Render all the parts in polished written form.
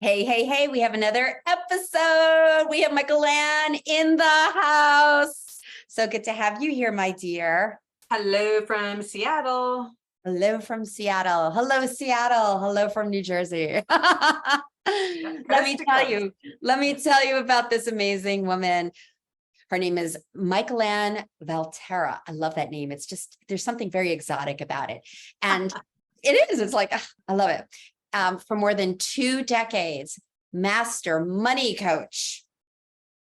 Hey, hey, hey, we have another episode. We have Mikelann in the house. So good to have you here, my dear. Hello from Seattle. Hello from Seattle. Hello, Seattle. Hello from New Jersey. Coast to coast. Let me tell you about this amazing woman. Her name is Mikelann Valterra. I love that name. It's just, there's something very exotic about it. And it is, it's like, I love it. For more than 2 decades, master money coach.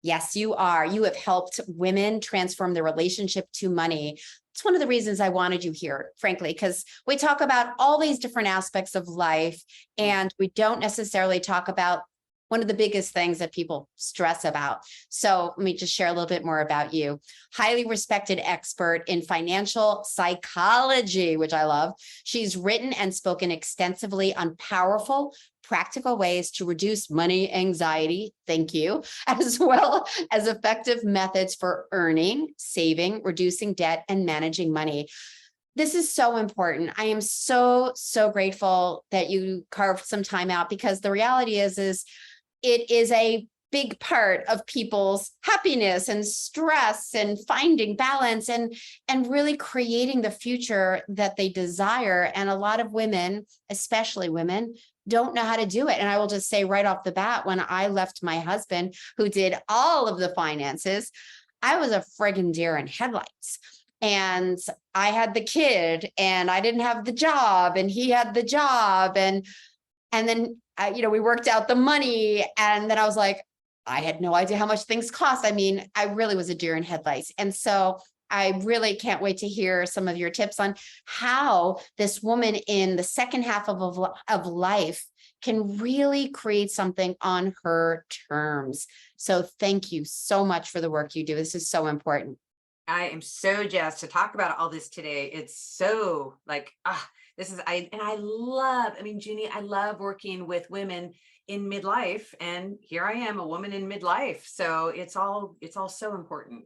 Yes, you are. You have helped women transform their relationship to money. It's one of the reasons I wanted you here, frankly, because we talk about all these different aspects of life, and we don't necessarily talk about one of the biggest things that people stress about. So let me just share a little bit more about you. Highly respected expert in financial psychology, which I love. She's written and spoken extensively on powerful, practical ways to reduce money anxiety, thank you, as well as effective methods for earning, saving, reducing debt, and managing money. This is so important. I am so grateful that you carved some time out, because the reality is it is a big part of people's happiness and stress and finding balance and really creating the future that they desire. And a lot of women, especially women, don't know how to do it. And I will just say right off the bat, when I left my husband, who did all of the finances, I was a friggin' deer in headlights. And I had the kid, and I didn't have the job, and he had the job. And then, we worked out the money. And then I was like, I had no idea how much things cost. I mean, I really was a deer in headlights. And so I really can't wait to hear some of your tips on how this woman in the second half of life can really create something on her terms. So thank you so much for the work you do. This is so important. I am so jazzed to talk about all this today. It's so like, I love, Junie, I love working with women in midlife, and here I am, a woman in midlife. So it's all so important.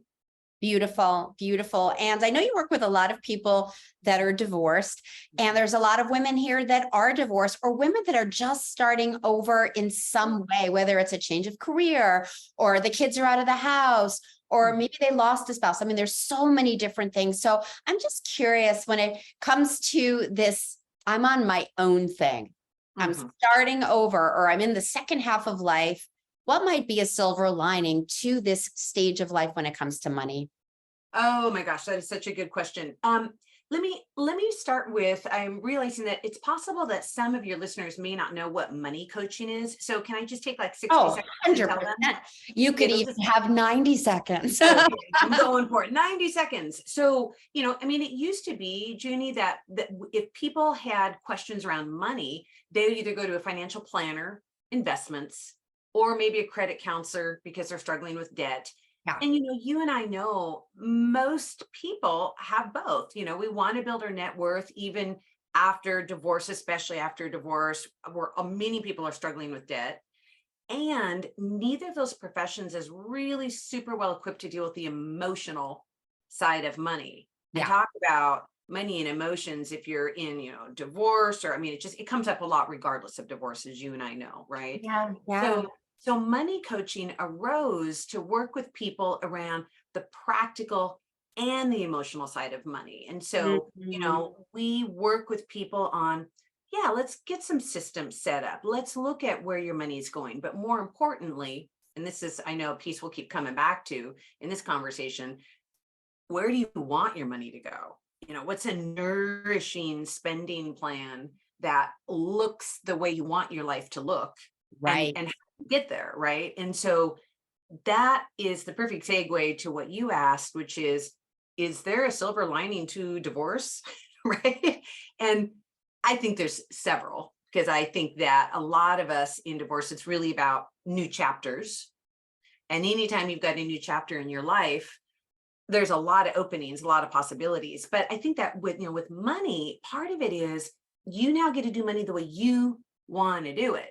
Beautiful, beautiful. And I know you work with a lot of people that are divorced, and there's a lot of women here that are divorced, or women that are just starting over in some way, whether it's a change of career, or the kids are out of the house, or maybe they lost a spouse. I mean, there's so many different things. So I'm just curious, when it comes to this, I'm on my own thing. I'm starting over, or I'm in the second half of life. What might be a silver lining to this stage of life when it comes to money? Oh my gosh, that is such a good question. Let me start with, I'm realizing that it's possible that some of your listeners may not know what money coaching is. So can I just take like 60 seconds to tell them? 100%. You could even have 90 seconds. Okay, I'm going for it. 90 seconds. So, it used to be, Junie, that if people had questions around money, they would either go to a financial planner, investments, or maybe a credit counselor because they're struggling with debt. Yeah. And, you and I know most people have both. We want to build our net worth even after divorce, especially after divorce, where many people are struggling with debt. And neither of those professions is really super well equipped to deal with the emotional side of money. And talk about money and emotions if you're in, divorce, or it comes up a lot regardless of divorce, as you and I know, right? Yeah. So money coaching arose to work with people around the practical and the emotional side of money. And so, we work with people on, let's get some systems set up. Let's look at where your money is going. But more importantly, and this is, I know a piece we'll keep coming back to in this conversation, where do you want your money to go? What's a nourishing spending plan that looks the way you want your life to look? Right. And how to get there, right? And so that is the perfect segue to what you asked, which is there a silver lining to divorce? Right. And I think there's several, because I think that a lot of us in divorce, it's really about new chapters. And anytime you've got a new chapter in your life, there's a lot of openings, a lot of possibilities. But I think that with money, part of it is you now get to do money the way you want to do it.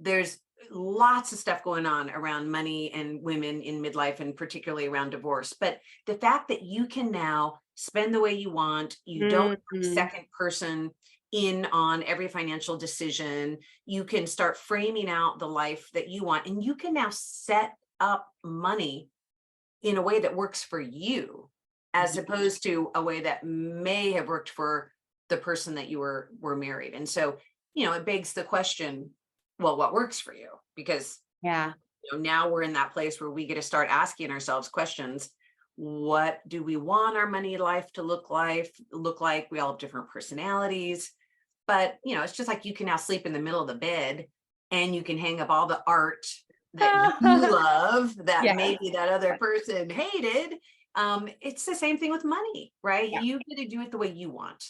There's lots of stuff going on around money and women in midlife, and particularly around divorce. But the fact that you can now spend the way you want, you don't have a second person in on every financial decision. You can start framing out the life that you want, and you can now set up money in a way that works for you, as opposed to a way that may have worked for the person that you were married. And so, it begs the question, well, what works for you? Because Yeah. now we're in that place where we get to start asking ourselves questions. What do we want our money life to look like? We all have different personalities, but it's just like you can now sleep in the middle of the bed, and you can hang up all the art that you love that Yeah. maybe that other person hated. It's the same thing with money, right? Yeah. You get to do it the way you want.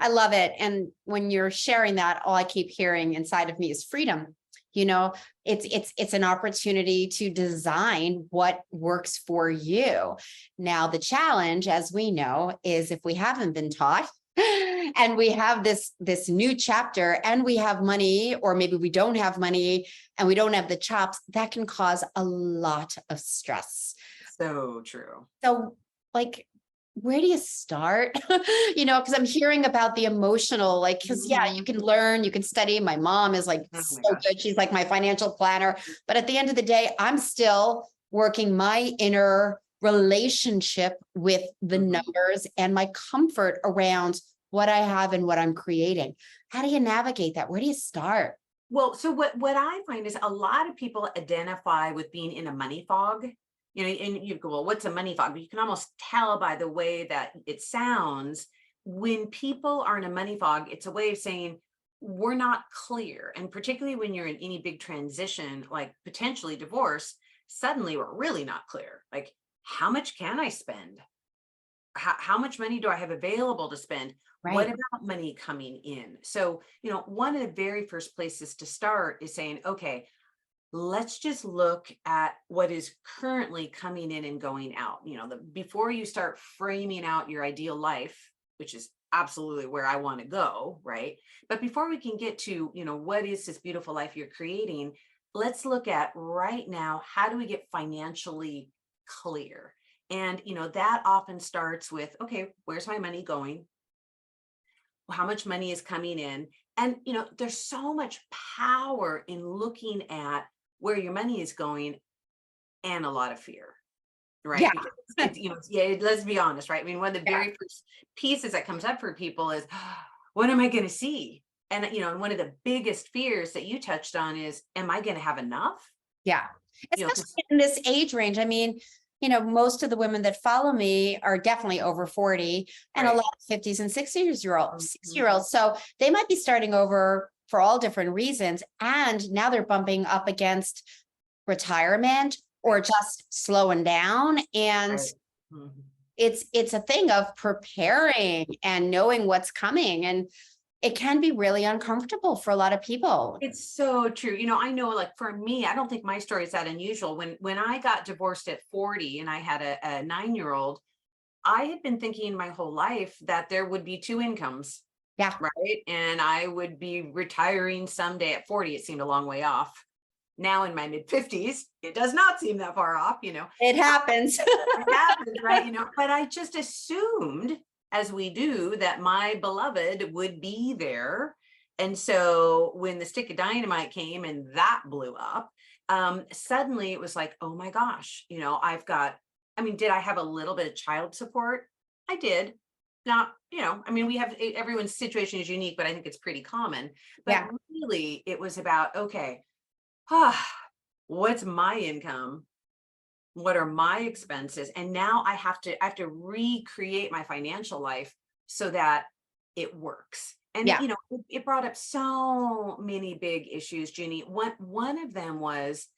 I love it. And when you're sharing that, all I keep hearing inside of me is freedom. It's an opportunity to design what works for you. Now, the challenge, as we know, is if we haven't been taught and we have this new chapter and we have money, or maybe we don't have money and we don't have the chops, that can cause a lot of stress. So true. So, like, where do you start? Because I'm hearing about the emotional, like, because yeah, you can learn, you can study. My mom is like Oh my so gosh. good. She's like my financial planner. But at the end of the day, I'm still working my inner relationship with the numbers and my comfort around what I have and what I'm creating. How do you navigate that? Where do you start? Well, so what I find is a lot of people identify with being in a money fog. And you go, well, what's a money fog? But you can almost tell by the way that it sounds. When people are in a money fog, it's a way of saying we're not clear. And particularly when you're in any big transition, like potentially divorce, suddenly we're really not clear. Like, how much can I spend? How much money do I have available to spend? What Right. about money coming in? So, one of the very first places to start is saying, okay, let's just look at what is currently coming in and going out. Before you start framing out your ideal life, which is absolutely where I want to go, right? But before we can get to, what is this beautiful life you're creating, let's look at right now, how do we get financially clear? And, that often starts with, okay, where's my money going? How much money is coming in? And, there's so much power in looking at where your money is going, and a lot of fear, right? Yeah. Because yeah, let's be honest, right? I mean, one of the Yeah. very first pieces that comes up for people is, what am I going to see? And, and one of the biggest fears that you touched on is, am I going to have enough? Yeah. Especially 'Cause in this age range. I mean, most of the women that follow me are definitely over 40 and a right. lot of 50s and 60-year-olds, Mhm. 60-year-olds. So they might be starting over for all different reasons. And now they're bumping up against retirement or Right. just slowing down. And Right. Mhm. it's a thing of preparing and knowing what's coming. And it can be really uncomfortable for a lot of people. It's so true. I know, like, for me, I don't think my story is that unusual. When I got divorced at 40 and I had a 9-year-old, I had been thinking my whole life that there would be two incomes, Yeah, right? And I would be retiring someday at 40. It seemed a long way off. Now in my mid 50s, it does not seem that far off, it happens. it happens, right? But I just assumed, as we do, that my beloved would be there. And so when the stick of dynamite came and that blew up, suddenly it was like, oh my gosh, did I have a little bit of child support? I did. Not, we have, everyone's situation is unique, but I think it's pretty common. But Yeah. really, it was about, okay, what's my income? What are my expenses? And now I have to recreate my financial life so that it works. And Yeah. it brought up so many big issues, Ginny. One of them was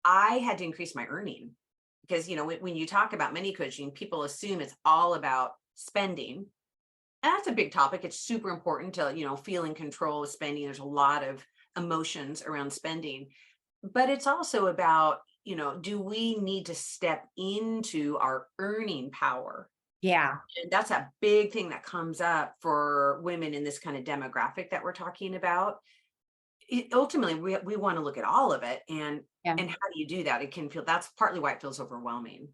I had to increase my earning, because when you talk about money coaching, people assume it's all about spending. And that's a big topic. It's super important to, feel in control of spending. There's a lot of emotions around spending, but it's also about, do we need to step into our earning power? Yeah. And that's a big thing that comes up for women in this kind of demographic that we're talking about. Ultimately, we want to look at all of it. And Yeah. how do you do that? It can feel, that's partly why it feels overwhelming.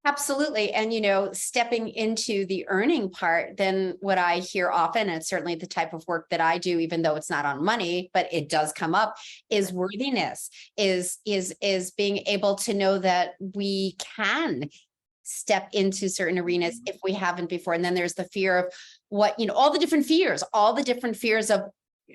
Absolutely. And, stepping into the earning part, then what I hear often, and it's certainly the type of work that I do, even though it's not on money, but it does come up, is worthiness, is being able to know that we can step into certain arenas if we haven't before. And then there's the fear of all the different fears of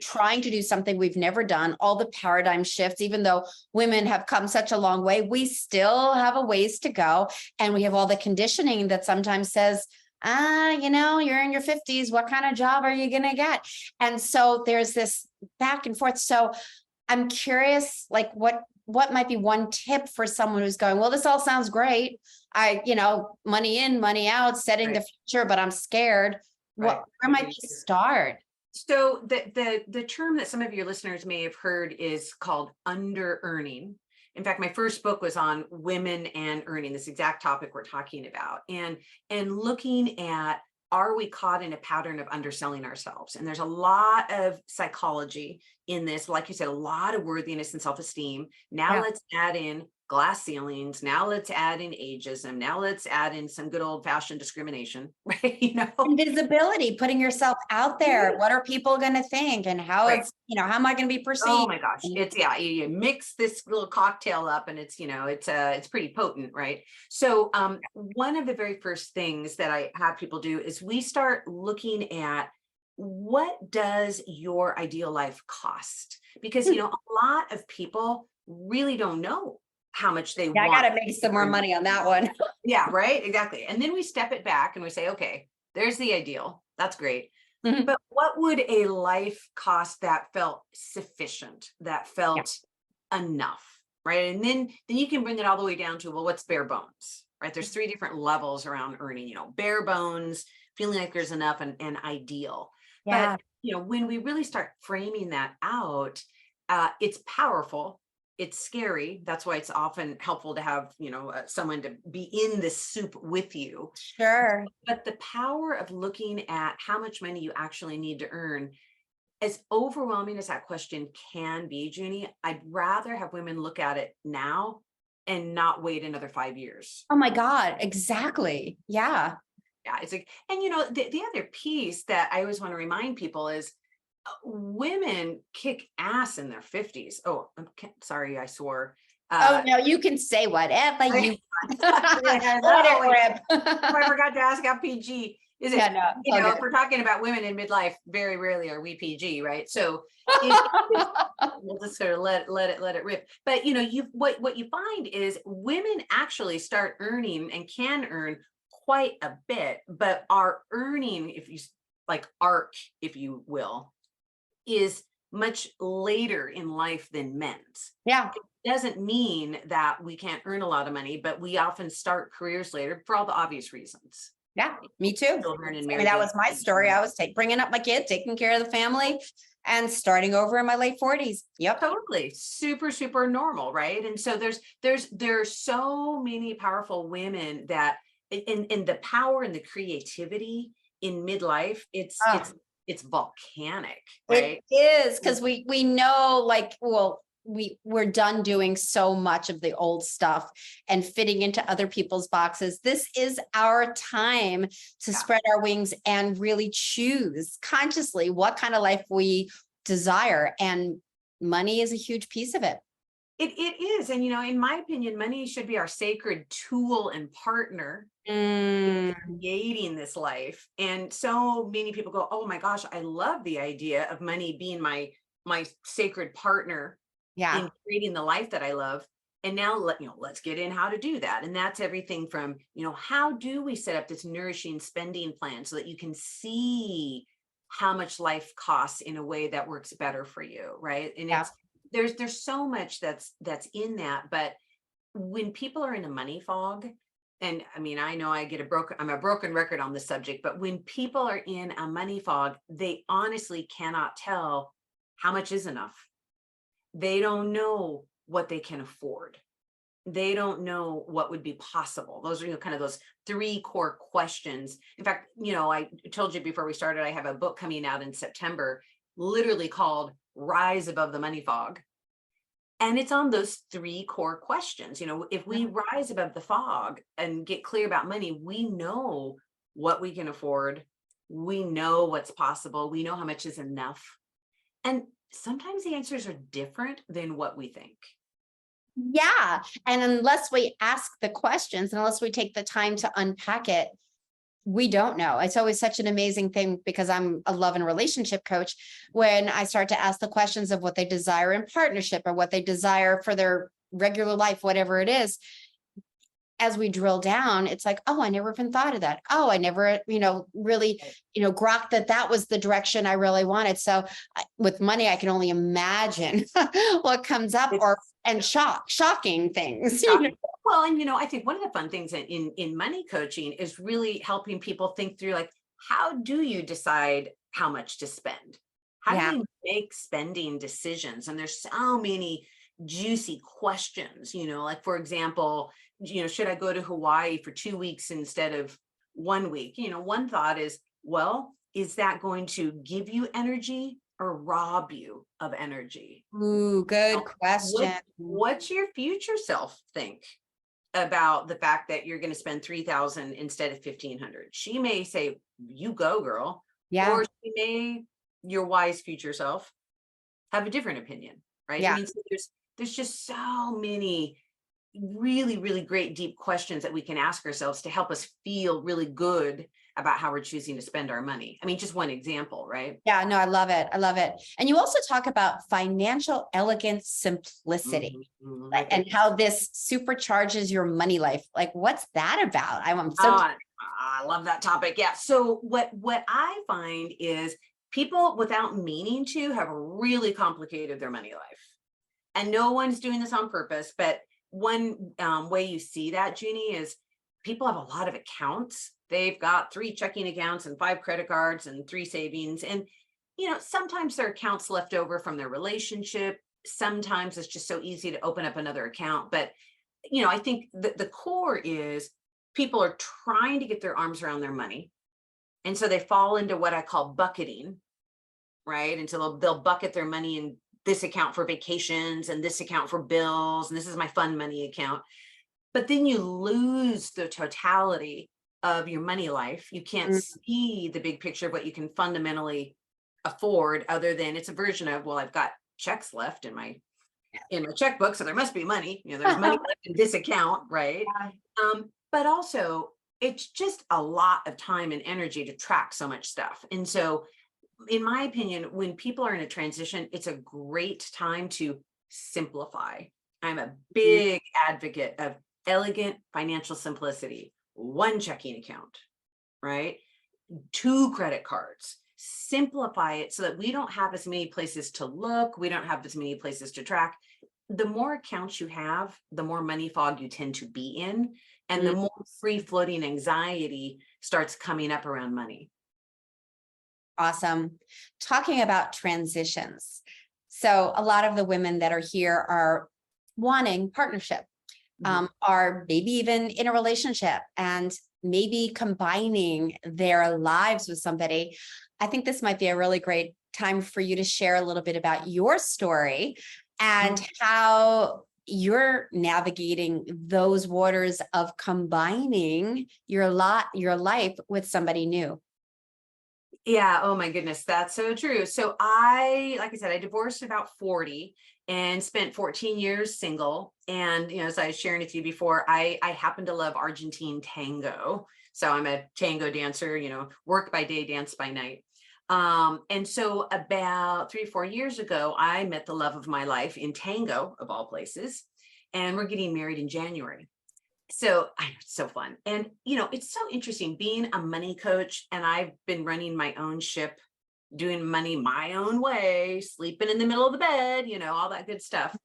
trying to do something we've never done, all the paradigm shifts. Even though women have come such a long way, we still have a ways to go. And we have all the conditioning that sometimes says, you're in your 50s. What kind of job are you going to get? And so there's this back and forth. So I'm curious, like what might be one tip for someone who's going, well, this all sounds great. Money in, money out, setting the future, but I'm scared. Where might we start? So the term that some of your listeners may have heard is called under earning. In fact, my first book was on women and earning, this exact topic we're talking about, and looking at, are we caught in a pattern of underselling ourselves? And there's a lot of psychology in this, like you said, a lot of worthiness and self-esteem. Now let's add in glass ceilings. Now let's add in ageism. Now let's add in some good old fashioned discrimination, right? Invisibility, putting yourself out there. What are people going to think? And how how am I going to be perceived? Oh my gosh. It's you mix this little cocktail up and it's pretty potent, right? So one of the very first things that I have people do is we start looking at, what does your ideal life cost? Because a lot of people really don't know how much they want. I got to make some more money on that one. Yeah, right. Exactly. And then we step it back and we say, okay, there's the ideal. That's great. Mm-hmm. But what would a life cost that felt sufficient, that felt enough, right? And then you can bring it all the way down to, well, what's bare bones, right? There's 3 different levels around earning, bare bones, feeling like there's enough, and ideal. Yeah. But, when we really start framing that out, it's powerful. It's scary. That's why it's often helpful to have, someone to be in this soup with you. Sure. But the power of looking at how much money you actually need to earn, as overwhelming as that question can be, Junie, I'd rather have women look at it now and not wait another 5 years. Oh my God. Exactly. Yeah. Yeah. It's like, and the other piece that I always want to remind people is, women kick ass in their 50s. Oh, sorry, I swore. Oh no, you can say whatever you want. I forgot to ask how PG is it. Yeah, no. If we're talking about women in midlife, very rarely are we PG, right? So we'll just sort of let it rip. But what you find is women actually start earning and can earn quite a bit, but our earning, if you like arc, if you will, is much later in life than men's. Yeah. It doesn't mean that we can't earn a lot of money, but we often start careers later for all the obvious reasons. Yeah, me too. Children and that was my story. I was bringing up my kid, taking care of the family, and starting over in my late 40s. Yep. Totally. Super, super normal, right? And so there's so many powerful women that in the power and the creativity in midlife, it's volcanic, right? It is, because we know, we're done doing so much of the old stuff and fitting into other people's boxes. This is our time to spread our wings and really choose consciously what kind of life we desire. And money is a huge piece of it. It is. And, in my opinion, money should be our sacred tool and partner in creating this life. And so many people go, oh my gosh, I love the idea of money being my sacred partner in creating the life that I love. And now let's get in how to do that. And that's everything from, how do we set up this nourishing spending plan so that you can see how much life costs in a way that works better for you, right? And there's so much that's in that. But when people are in a money fog, and I mean, I know I'm a broken record on this subject, but when people are in a money fog, they honestly cannot tell how much is enough. They don't know what they can afford. They don't know what would be possible. Those are kind of those 3 core questions. In fact, I told you before we started, I have a book coming out in September, literally called Rise Above the Money Fog. And it's on those three core questions. If we rise above the fog and get clear about money, we know what we can afford. We know what's possible. We know how much is enough. And sometimes the answers are different than what we think. Yeah. And unless we ask the questions, unless we take the time to unpack it, we don't know. It's always such an amazing thing, because I'm a love and relationship coach. When I start to ask the questions of what they desire in partnership, or what they desire for their regular life, whatever it is, as we drill down, it's like, oh, I never even thought of that. Oh, I never, really, grokked that was the direction I really wanted. So with money, I can only imagine what comes up, and shocking things. Well, and I think one of the fun things in money coaching is really helping people think through, like, how do you decide how much to spend? How do Yeah. you make spending decisions? And there's so many juicy questions, like, for example, should I go to Hawaii for 2 weeks instead of 1 week? One thought is, well, is that going to give you energy or rob you of energy? Ooh, good question. What's your future self think about the fact that you're going to spend 3,000 instead of 1,500? She may say, you go, girl. Yeah. Or she may, your wise future self, have a different opinion, right? Yeah. I mean, so there's just so many really, really great deep questions that we can ask ourselves to help us feel really good about how we're choosing to spend our money. I mean, just one example, right? Yeah, no, I love it. I love it. And you also talk about financial elegance, simplicity, and how this supercharges your money life. Like, what's that about? I'm so I love that topic. Yeah. So what I find is people, without meaning to, have really complicated their money life. And no one's doing this on purpose, but one way you see that, Junie, is people have a lot of accounts. They've got 3 checking accounts and 5 credit cards and 3 savings. And, sometimes their accounts left over from their relationship. Sometimes it's just so easy to open up another account. But, I think the core is people are trying to get their arms around their money. And so they fall into what I call bucketing, right? And so they'll bucket their money in this account for vacations and this account for bills, and this is my fun money account. But then you lose the totality of your money life. You can't see the big picture of what you can fundamentally afford, other than it's a version of, well, I've got checks left in my checkbook, so there must be money. There's money left in this account, right? But also, it's just a lot of time and energy to track so much stuff. And so, in my opinion, when people are in a transition, it's a great time to simplify. I'm a big advocate of elegant financial simplicity. 1 checking account, right? 2 credit cards. Simplify it so that we don't have as many places to look. We don't have as many places to track. The more accounts you have, the more money fog you tend to be in, and the more free floating anxiety starts coming up around money. awesome. Talking about transitions. So a lot of the women that are here are wanting partnership, are maybe even in a relationship, and maybe combining their lives with somebody. I think this might be a really great time for you to share a little bit about your story and how you're navigating those waters of combining your life with somebody new. Yeah. Oh my goodness. That's so true. So like I said, I divorced about 40 and spent 14 years single. And, as I was sharing with you before, I happen to love Argentine tango. So I'm a tango dancer, work by day, dance by night. And so about 3 or 4 years ago, I met the love of my life in tango, of all places. And we're getting married in January. So I know, it's so fun. And, it's so interesting being a money coach, and I've been running my own ship, doing money my own way, sleeping in the middle of the bed, all that good stuff,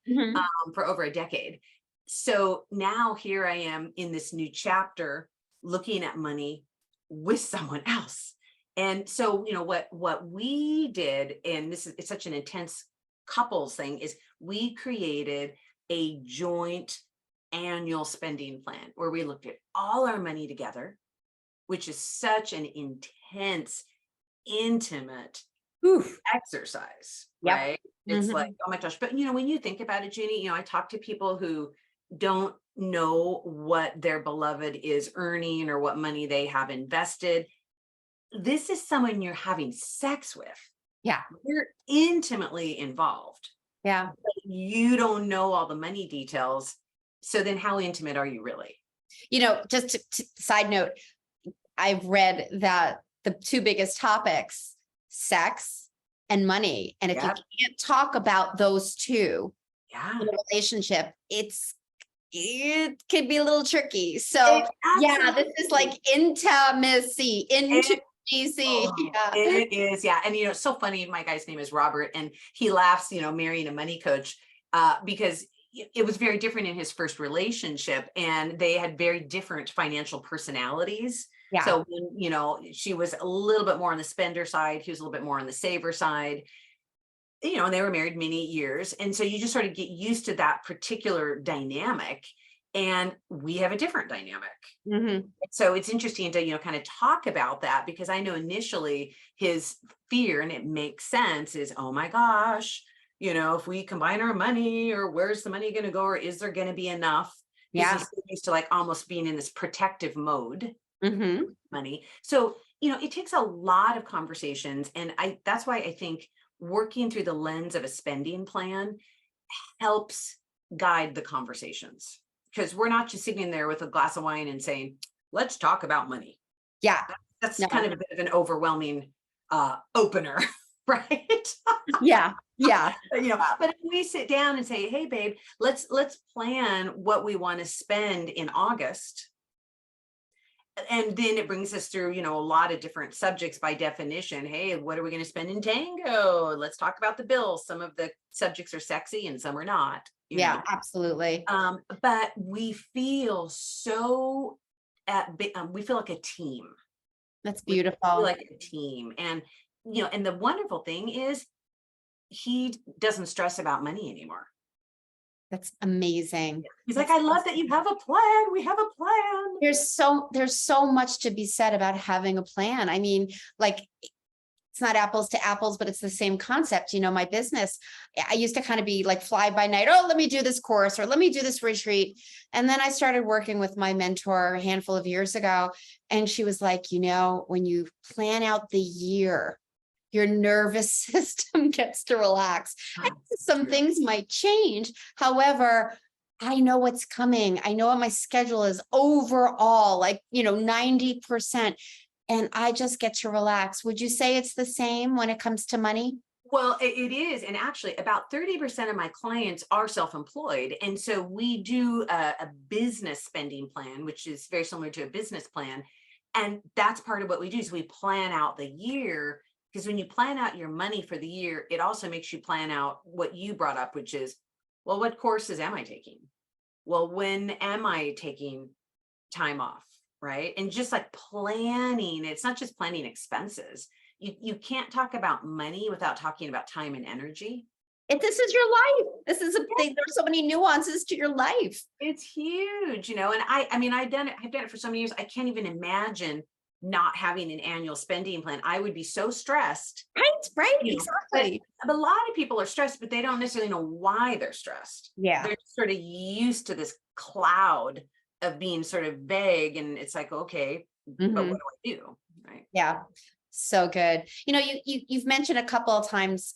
for over a decade. So now here I am in this new chapter, looking at money with someone else. And so, what we did, and it's such an intense couples thing, is we created a joint annual spending plan where we looked at all our money together, which is such an intense, intimate exercise, right? It's like, Mhm. oh my gosh. But when you think about it, Jeannie, I talk to people who don't know what their beloved is earning or what money they have invested. This is someone you're having sex with. Yeah. You're intimately involved. Yeah. You don't know all the money details. So then how intimate are you really? Just side note, I've read that the two biggest topics, sex and money. And if you Yep. can't talk about those two Yeah. in a relationship, it could be a little tricky. So It yeah, this is like absolutely intimacy, is. intimacy. Oh, Yeah. it is. Yeah. And it's so funny. My guy's name is Robert, and he laughs, marrying a money coach, because it was very different in his first relationship, and they had very different financial personalities. Yeah. So when, she was a little bit more on the spender side, he was a little bit more on the saver side, and they were married many years. And so you just sort of get used to that particular dynamic. And we have a different dynamic. Mhm. So it's interesting to, kind of talk about that, because I know initially his fear, and it makes sense, is, oh my gosh, if we combine our money, or where's the money going to go, or is there going to be enough? Because Yeah. he's so used to like almost being in this protective mode, Mhm. money. So, it takes a lot of conversations. And that's why I think working through the lens of a spending plan helps guide the conversations, because we're not just sitting there with a glass of wine and saying, let's talk about money. Yeah. That's kind No. of a bit of an overwhelming opener, right? Yeah. Yeah. But if we sit down and say, hey babe, let's plan what we want to spend in August, and then it brings us through, a lot of different subjects by definition. Hey, what are we going to spend in tango? Let's talk about the bills. Some of the subjects are sexy and some are not, Yeah, absolutely. but we feel so we feel like a team. That's We feel beautiful. like a team. And, and the wonderful thing is he doesn't stress about money anymore. That's amazing. He's like, That's I love that you have a plan. We have a plan. there's so much to be said about having a plan. I mean, like, it's not apples to apples, but it's the same concept. My business, I used to kind of be like fly by night. Oh, let me do this course, or let me do this retreat. And then I started working with my mentor a handful of years ago. And she was like, when you plan out the year, your nervous system gets to relax. And some True. things might change. However, I know what's coming. I know what my schedule is overall, like, 90%. And I just get to relax. Would you say it's the same when it comes to money? Well, it is. And actually, about 30% of my clients are self-employed. And so we do a business spending plan, which is very similar to a business plan. And that's part of what we do, is we plan out the year. Because when you plan out your money for the year, it also makes you plan out what you brought up, which is, well, what courses am I taking? Well, when am I taking time off? Right. And just like planning, it's not just planning expenses. You can't talk about money without talking about time and energy. This is your life. This is a thing. There's so many nuances to your life. It's huge, and I mean, I've done it for so many years. I can't even imagine not having an annual spending plan. I would be so stressed, Right, but exactly. a lot of people are stressed, but they don't necessarily know why they're stressed. Yeah. They're sort of used to this cloud of being sort of vague, and it's like, okay, but Mhm. what do I do? Right. Yeah. So good. You've mentioned a couple of times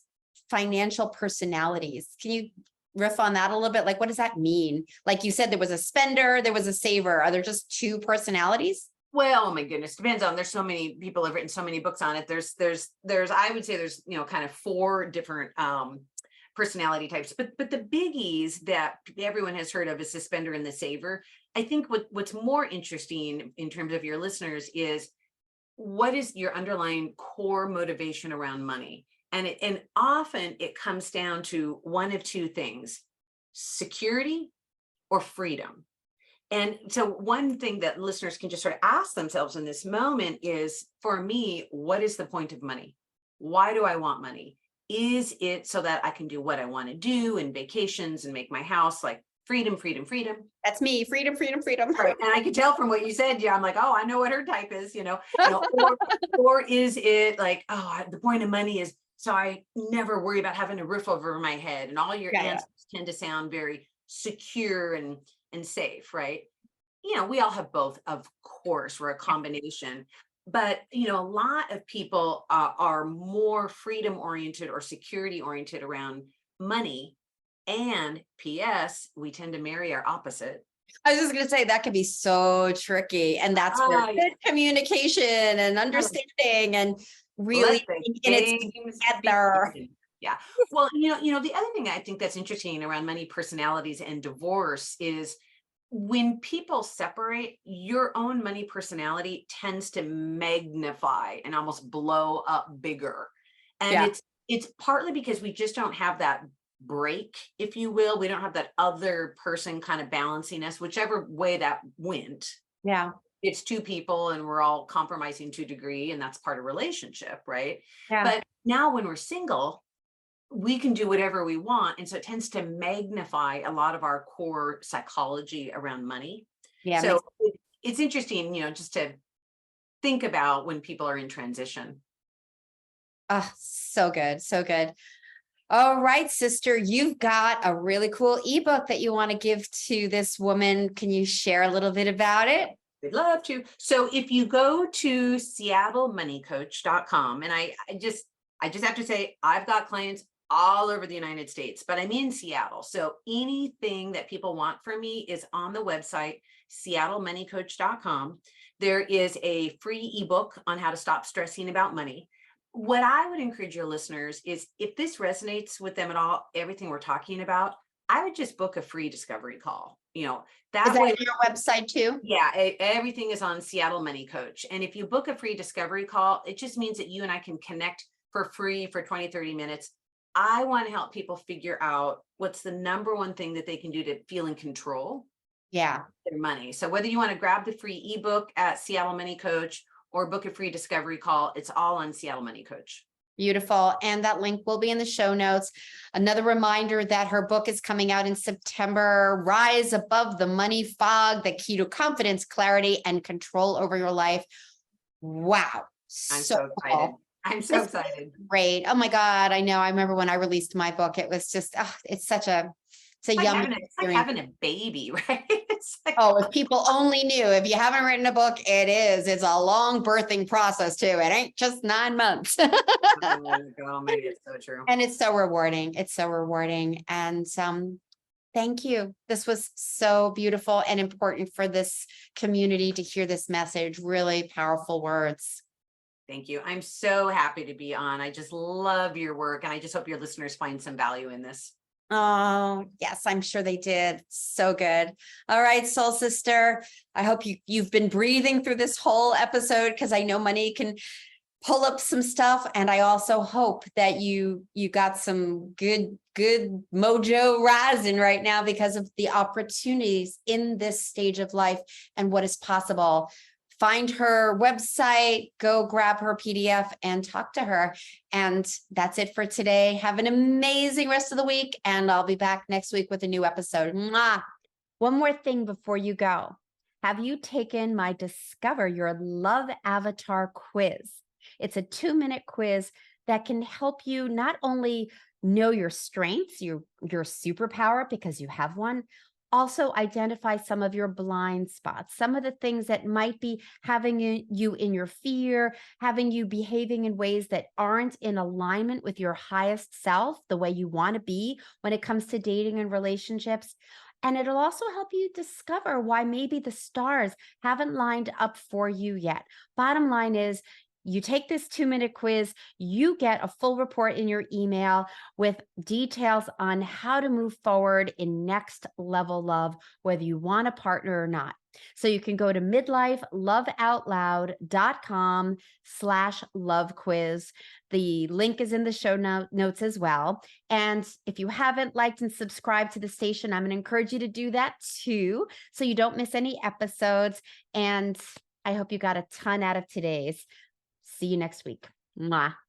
financial personalities. Can you riff on that a little bit? Like, what does that mean? Like you said, there was a spender, there was a saver. Are there just two personalities? Well, oh my goodness, depends on, there's so many people have written so many books on it. There's I would say there's, kind of four different personality types, but the biggies that everyone has heard of is the spender and the saver. I think what's more interesting in terms of your listeners is, what is your underlying core motivation around money? And often it comes down to one of two things: security or freedom. And so one thing that listeners can just sort of ask themselves in this moment is, for me, what is the point of money? Why do I want money? Is it so that I can do what I want to do, and vacations, and make my house, like freedom, freedom, freedom? That's me. Freedom, freedom, freedom. Right. And I could tell from what you said, yeah, I'm like, oh, I know what her type is, or is it like, oh, the point of money is So I never worry about having a roof over my head, and all your Yeah, yeah. answers tend to sound very secure and safe, right? We all have both, of course, we're a combination. But, a lot of people are more freedom oriented or security oriented around money. And P.S., we tend to marry our opposite. I was just going to say that can be so tricky. And that's where Ah, good communication and yeah. understanding and Let really the being in it games together. begin. Yeah. Well, the other thing I think that's interesting around money personalities and divorce is when people separate, your own money personality tends to magnify and almost blow up bigger. And Yeah. it's partly because we just don't have that break, if you will. We don't have that other person kind of balancing us, whichever way that went. Yeah. It's two people and we're all compromising to a degree, and that's part of relationship, right? Yeah. But now when we're single, we can do whatever we want. And so it tends to magnify a lot of our core psychology around money. Yeah. So it's interesting, just to think about when people are in transition. So good. So good. All right, sister, you've got a really cool ebook that you want to give to this woman. Can you share a little bit about it? We'd love to. So if you go to seattlemoneycoach.com, and I just have to say, I've got clients all over the United States, but I'm in Seattle. So anything that people want from me is on the website, seattlemoneycoach.com. There is a free ebook on how to stop stressing about money. What I would encourage your listeners is, if this resonates with them at all, everything we're talking about, I would just book a free discovery call. Is That that way, on your website too? yeah, everything is on Seattle Money Coach. And if you book a free discovery call, it just means that you and I can connect for free for 20, 30 minutes. I want to help people figure out what's the number one thing that they can do to feel in control Yeah. of their money. So whether you want to grab the free ebook at Seattle Money Coach or book a free discovery call, it's all on Seattle Money Coach. Beautiful. And that link will be in the show notes. Another reminder that her book is coming out in September, Rise Above the Money Fog, the key to confidence, clarity, and control over your life. Wow. I'm So excited. cool. I'm so excited. Great. Oh my God. I know. I remember when I released my book, it was just, it's a It's like yummy experience. having a baby, right? It's like, Oh, if people only knew, if you haven't written a book, it's a long birthing process too. It ain't just 9 months. oh my God, it's so true. And it's so rewarding. It's so rewarding. And thank you. This was so beautiful and important for this community to hear this message. Really powerful words. Thank you. I'm so happy to be on. I just love your work, and I just hope your listeners find some value in this. Oh, yes, I'm sure they did. So good. All right, soul sister. I hope you've been breathing through this whole episode, because I know money can pull up some stuff. And I also hope that you got some good mojo rising right now because of the opportunities in this stage of life and what is possible. Find her website, go grab her PDF and talk to her. And that's it for today. Have an amazing rest of the week. And I'll be back next week with a new episode. Mwah. One more thing before you go. Have you taken my Discover Your Love Avatar quiz? It's a 2-minute quiz that can help you not only know your strengths, your superpower, because you have one, also identify some of your blind spots, some of the things that might be having you in your fear, having you behaving in ways that aren't in alignment with your highest self, the way you want to be when it comes to dating and relationships. And it'll also help you discover why maybe the stars haven't lined up for you yet. Bottom line is, you take this 2-minute quiz, you get a full report in your email with details on how to move forward in next level love, whether you want a partner or not. So you can go to midlifeloveoutloud.com/love quiz. The link is in the show notes as well. And if you haven't liked and subscribed to the station, I'm going to encourage you to do that too, so you don't miss any episodes. And I hope you got a ton out of today's. See you next week. Mwah.